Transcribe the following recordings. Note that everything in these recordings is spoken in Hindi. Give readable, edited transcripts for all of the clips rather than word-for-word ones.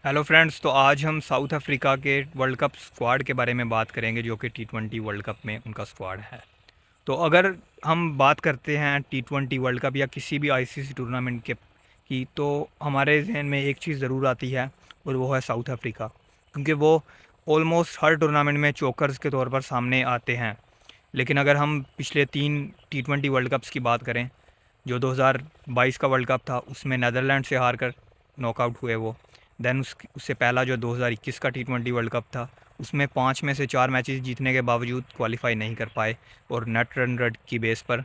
हेलो फ्रेंड्स, तो आज हम साउथ अफ्रीका के वर्ल्ड कप स्क्वाड के बारे में बात करेंगे जो कि टी20 वर्ल्ड कप में उनका स्क्वाड है। तो अगर हम बात करते हैं टी20 वर्ल्ड कप या किसी भी आईसीसी टूर्नामेंट के की, तो हमारे जहन में एक चीज़ ज़रूर आती है और वो है साउथ अफ्रीका, क्योंकि वो ऑलमोस्ट हर टूर्नामेंट में चोकर्स के तौर पर सामने आते हैं। लेकिन अगर हम पिछले 3 टी20 वर्ल्ड कप्स की बात करें, जो 2022 का वर्ल्ड कप था उसमें नीदरलैंड से हार कर नॉकआउट हुए वो। देन उससे पहला जो 2021 का टी20 वर्ल्ड कप था, उसमें 5 में से 4 मैचेस जीतने के बावजूद क्वालिफाई नहीं कर पाए और नेट रन रेट की बेस पर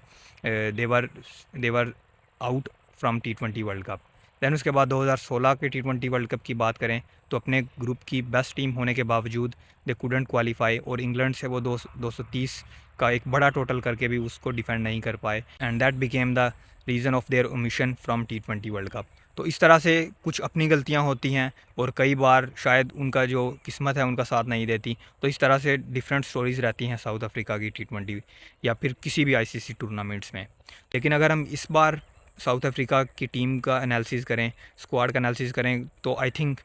देवर आउट फ्रॉम टी20 वर्ल्ड कप। दैन उसके बाद 2016 के टी20 वर्ल्ड कप की बात करें तो अपने ग्रुप की बेस्ट टीम होने के बावजूद दे कुडेंट क्वालिफाई और इंग्लैंड से वो 230 का एक बड़ा टोटल करके भी उसको डिफेंड नहीं कर पाए, and that became the reason of their omission from टी20 वर्ल्ड कप। तो इस तरह से कुछ अपनी गलतियां होती हैं और कई बार शायद उनका जो किस्मत है उनका साथ नहीं देती। तो इस तरह से डिफरेंट स्टोरीज़ रहती हैं साउथ अफ्रीका की टी20 या फिर किसी भी आईसीसी टूर्नामेंट्स में। लेकिन अगर हम इस बार साउथ अफ्रीका की टीम का एनालिसिस करें, स्क्वाड का एनालिसिस करें, तो आई थिंक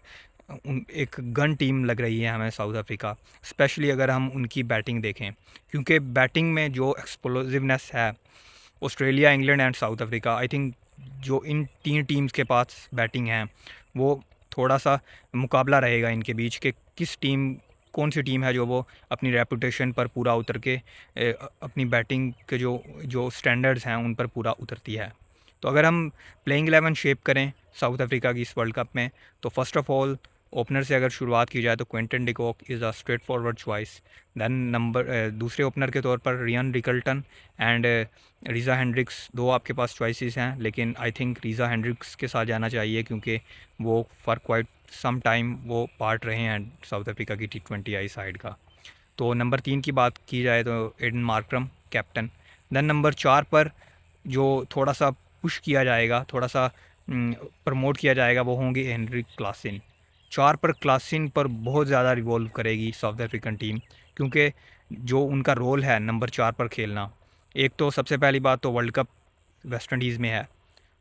एक गन टीम लग रही है हमें साउथ अफ्रीका, स्पेशली अगर हम उनकी बैटिंग देखें, क्योंकि बैटिंग में जो एक्सप्लोजिवनेस है Australia, England and south Africa, I think जो इन 3 टीम्स के पास बैटिंग है वो थोड़ा सा मुकाबला रहेगा इनके बीच के किस टीम कौन सी टीम है जो वो अपनी रेपुटेशन पर पूरा उतर के अपनी बैटिंग के जो जो स्टैंडर्ड्स हैं उन पर पूरा उतरती है। तो अगर हम प्लेइंग 11 शेप करें साउथ अफ्रीका की इस वर्ल्ड कप में, तो फर्स्ट ऑफ ऑल ओपनर से अगर शुरुआत की जाए तो Quinton de Kock is a straightforward choice. Then दूसरे ओपनर के तौर पर Ryan Rickelton and Reeza Hendricks, दो आपके पास चॉइसेस हैं, लेकिन आई थिंक रीज़ा हैंड्रिक्स के साथ जाना चाहिए क्योंकि वो फॉर क्वाइट सम टाइम वो पार्ट रहे हैं साउथ अफ्रीका की टी20 आई साइड का। तो नंबर 3 की बात की जाए तो Aiden Markram captain. Then number 4 पर जो थोड़ा सा पुश किया जाएगा, थोड़ा सा प्रमोट किया जाएगा, वो होंगे हेनरिक क्लासिन। 4 पर क्लासिन पर बहुत ज़्यादा रिवॉल्व करेगी साउथ अफ्रीकन टीम, क्योंकि जो उनका रोल है नंबर 4 पर खेलना, एक तो सबसे पहली बात तो वर्ल्ड कप वेस्ट इंडीज़ में है,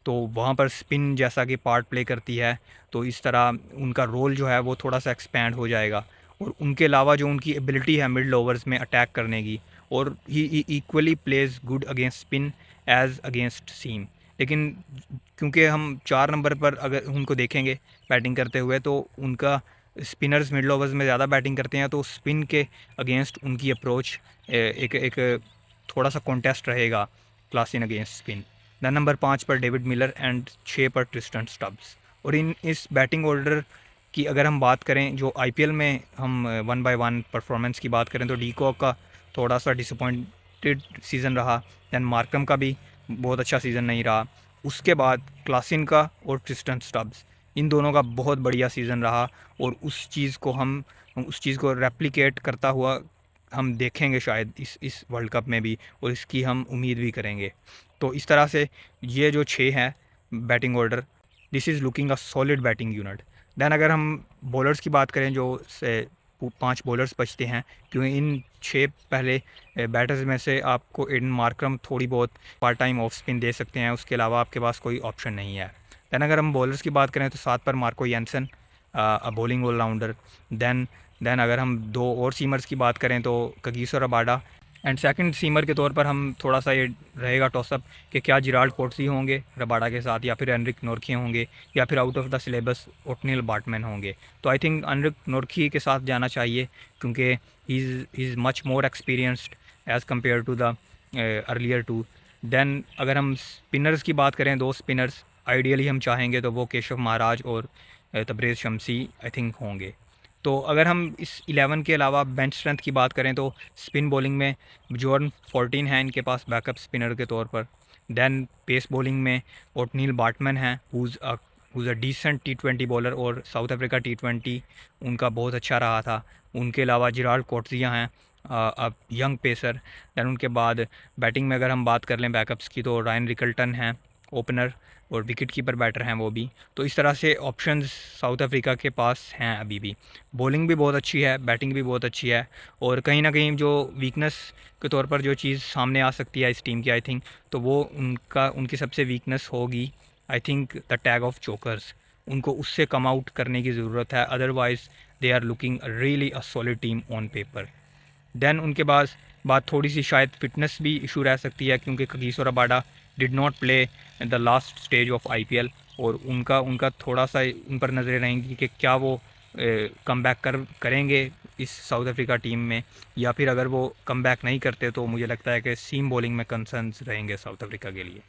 तो वहाँ पर स्पिन जैसा कि पार्ट प्ले करती है, तो इस तरह उनका रोल जो है वो थोड़ा सा एक्सपैंड हो जाएगा। और उनके अलावा जो उनकी एबिलिटी है मिडल ओवर्स में अटैक करने की, और ही equally plays good against spin as against seam. लेकिन क्योंकि हम 4 नंबर पर अगर उनको देखेंगे बैटिंग करते हुए, तो उनका स्पिनर्स मिडल ओवर्स में ज़्यादा बैटिंग करते हैं, तो स्पिन के अगेंस्ट उनकी अप्रोच एक एक थोड़ा सा कॉन्टेस्ट रहेगा Klaasen against spin. Then number 5 पर डेविड मिलर एंड 6 पर ट्रिस्टन स्टब्स। और इन इस बैटिंग ऑर्डर की अगर हम बात करें, जो आईपीएल में हम 1 बाय 1 परफॉर्मेंस की बात करें, तो डीकॉक का थोड़ा सा डिसअपॉइंटेड सीज़न रहा। दैन मार्कम का भी बहुत अच्छा सीज़न नहीं रहा। उसके बाद क्लासिन का और ट्रिस्टन स्टब्स, इन दोनों का बहुत बढ़िया सीज़न रहा, और उस चीज़ को रेप्लिकेट करता हुआ हम देखेंगे शायद इस वर्ल्ड कप में भी, और इसकी हम उम्मीद भी करेंगे। तो इस तरह से ये जो 6 हैं batting order, this is looking a solid batting unit. Then अगर हम बॉलर्स की बात करें, जो से 5 बॉलर्स बचते हैं, क्योंकि इन 6 पहले बैटर्स में से आपको एडन मार्करम थोड़ी बहुत पार्ट टाइम ऑफ स्पिन दे सकते हैं, उसके अलावा आपके पास कोई ऑप्शन नहीं है। दैन अगर हम बॉलर्स की बात करें तो 7 पर Marco Jansen, bowling allrounder. Then then अगर हम 2 और सीमर्स की बात करें तो Kagiso Rabada, and second seamer के तौर पर हम थोड़ा सा ये रहेगा टॉसअप कि क्या जिराल्ड कोटसी होंगे रबाडा के साथ, या फिर एनरिक नोरखे होंगे, या फिर out of the syllabus Ottniel Baartman होंगे। तो आई थिंक एनरिक नोरखे के साथ जाना चाहिए, क्योंकि he is much more experienced as compare to the earlier two. Then अगर हम स्पिनर्स की बात करें, 2 स्पिनर्स आइडियली हम चाहेंगे तो वो केशव महाराज और तबरेज़ शमसी आई थिंक होंगे। तो अगर हम इस 11 के अलावा बेंच स्ट्रेंथ की बात करें, तो स्पिन बॉलिंग में जॉर्डन 14 है इनके पास बैकअप स्पिनर के तौर पर। दैन पेस बॉलिंग में ओटनील बार्टमैन है, हुज़ अ डिसेंट टी20 बॉलर, और साउथ अफ्रीका टी20 उनका बहुत अच्छा रहा था। उनके अलावा जिराल्ड कोटसिया हैं, अब यंग पेसर। दैन उनके बाद बैटिंग में अगर हम बात कर लें बैकअप्स की, तो रायन रिकल्टन हैं ओपनर, और विकेट कीपर बैटर हैं वो भी। तो इस तरह से ऑप्शंस साउथ अफ्रीका के पास हैं अभी भी। बॉलिंग भी बहुत अच्छी है, बैटिंग भी बहुत अच्छी है, और कहीं ना कहीं जो वीकनेस के तौर पर जो चीज़ सामने आ सकती है इस टीम की, आई थिंक तो वो उनकी सबसे वीकनेस होगी, I think the tag of chokers. उनको उससे कम आउट करने की ज़रूरत है, otherwise they are looking really a solid team on paper. Then उनके पास बात थोड़ी सी शायद फिटनेस भी इशू रह सकती है, क्योंकि Kagiso Rabada did not play the last stage of IPL, और उनका उनका थोड़ा सा उन पर नज़रें रहेंगी कि क्या वो कम बैक करेंगे इस साउथ अफ्रीका टीम में, या फिर अगर वो कम बैक नहीं करते तो मुझे लगता है कि सीम बॉलिंग में कंसर्न्स रहेंगे साउथ अफ्रीका के लिए।